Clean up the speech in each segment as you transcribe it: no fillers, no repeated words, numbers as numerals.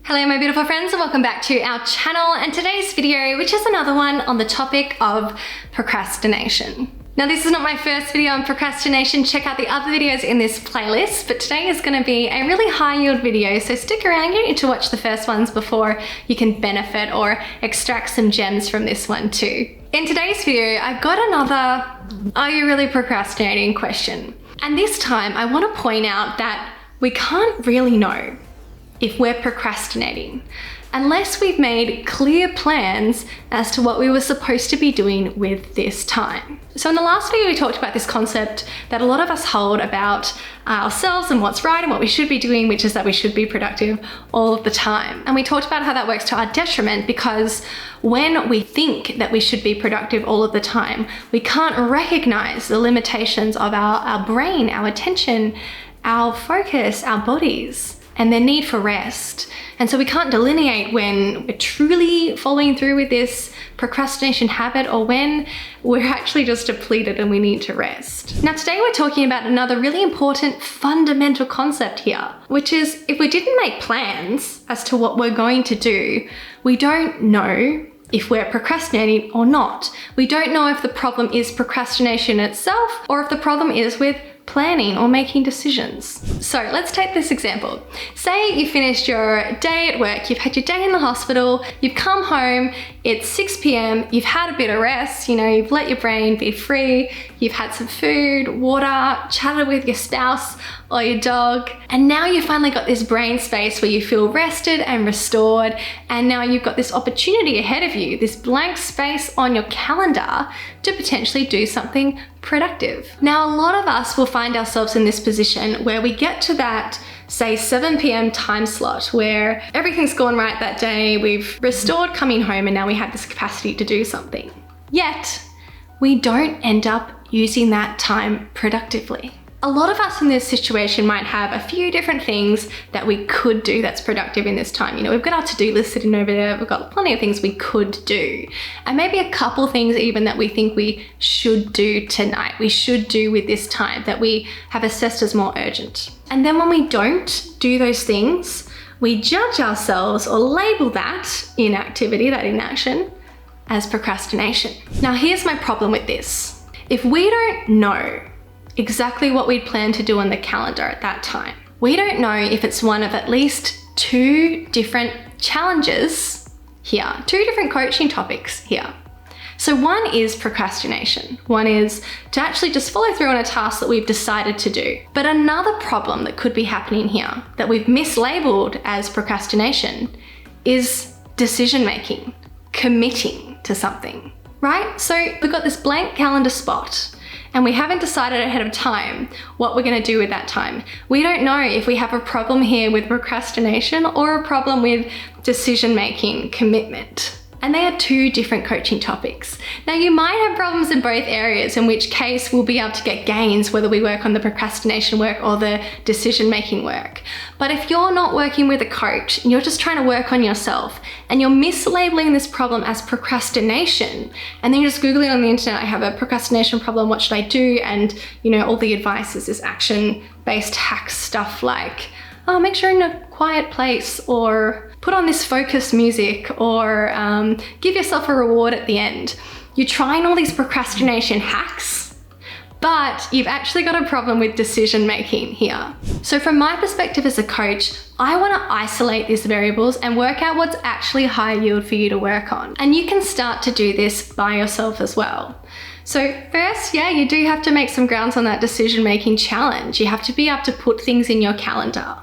Hello my beautiful friends, and welcome back to our channel and today's video, which is another one on the topic of procrastination. Now this is not my first video on procrastination, check out the other videos in this playlist, but today is going to be a really high yield video, so stick around, you need to watch the first ones before you can benefit or extract some gems from this one too. In today's video, I've got another "Are you really procrastinating?" question. And this time I want to point out that we can't really know if we're procrastinating unless we've made clear plans as to what we were supposed to be doing with this time. So in the last video we talked about this concept that a lot of us hold about ourselves and what's right and what we should be doing, which is that we should be productive all of the time. And we talked about how that works to our detriment because when we think that we should be productive all of the time, we can't recognize the limitations of our brain, our attention, our focus, our bodies, and their need for rest. And so we can't delineate when we're truly following through with this procrastination habit or when we're actually just depleted and we need to rest. Now today we're talking about another really important fundamental concept here, which is if we didn't make plans as to what we're going to do, we don't know if we're procrastinating or not. We don't know if the problem is procrastination itself or if the problem is with planning or making decisions. So let's take this example. Say you finished your day at work, you've had your day in the hospital, you've come home, it's 6 p.m, you've had a bit of rest, you've let your brain be free, you've had some food, water, chatted with your spouse or your dog, and now you've finally got this brain space where you feel rested and restored, and now you've got this opportunity ahead of you, this blank space on your calendar to potentially do something productive. Now, a lot of us will find ourselves in this position where we get to that, say 7 p.m. time slot where everything's gone right that day, we've restored coming home, and now we have this capacity to do something. Yet, we don't end up using that time productively. A lot of us in this situation might have a few different things that we could do that's productive in this time. We've got our to-do list sitting over there, we've got plenty of things we could do. And maybe a couple things even that we think we should do tonight, we should do with this time that we have assessed as more urgent. And then when we don't do those things, we judge ourselves or label that inactivity, that inaction, as procrastination. Now here's my problem with this. If we don't know exactly what we'd planned to do on the calendar at that time, we don't know if it's one of at least two different challenges here, two different coaching topics here. So one is procrastination. One is to actually just follow through on a task that we've decided to do. But another problem that could be happening here that we've mislabeled as procrastination is decision making, committing to something, right? So we've got this blank calendar spot and we haven't decided ahead of time what we're going to do with that time. We don't know if we have a problem here with procrastination or a problem with decision-making, commitment. And they are two different coaching topics. Now you might have problems in both areas, in which case we'll be able to get gains whether we work on the procrastination work or the decision-making work. But if you're not working with a coach and you're just trying to work on yourself and you're mislabeling this problem as procrastination, and then you're just Googling on the internet, I have a procrastination problem, what should I do? And all the advice is this action-based hack stuff like, oh, make sure you're in a quiet place, or put on this focused music, or give yourself a reward at the end. You're trying all these procrastination hacks, but you've actually got a problem with decision making here. So from my perspective as a coach, I want to isolate these variables and work out what's actually high yield for you to work on. And you can start to do this by yourself as well. So first, you do have to make some grounds on that decision-making challenge. You have to be able to put things in your calendar.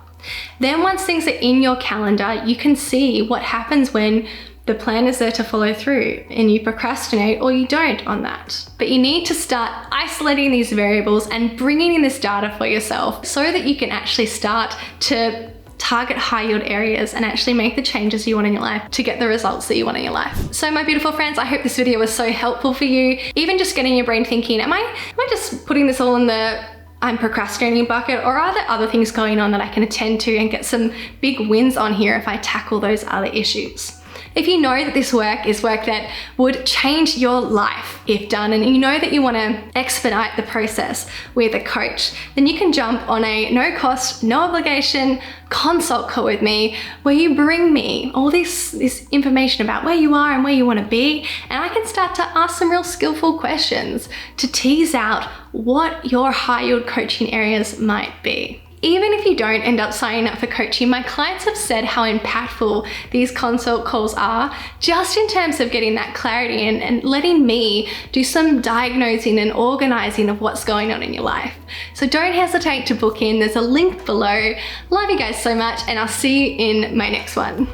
Then once things are in your calendar, you can see what happens when the plan is there to follow through and you procrastinate or you don't on that. But you need to start isolating these variables and bringing in this data for yourself so that you can actually start to target high yield areas and actually make the changes you want in your life to get the results that you want in your life. So my beautiful friends, I hope this video was so helpful for you. Even just getting your brain thinking, am I just putting this all in the I'm procrastinating bucket, or are there other things going on that I can attend to and get some big wins on here if I tackle those other issues? If you know that this work is work that would change your life if done, and you know that you want to expedite the process with a coach, then you can jump on a no cost, no obligation consult call with me where you bring me all this information about where you are and where you want to be, and I can start to ask some real skillful questions to tease out what your high yield coaching areas might be. Even if you don't end up signing up for coaching, my clients have said how impactful these consult calls are, just in terms of getting that clarity and letting me do some diagnosing and organizing of what's going on in your life. So don't hesitate to book in. There's a link below. Love you guys so much, and I'll see you in my next one.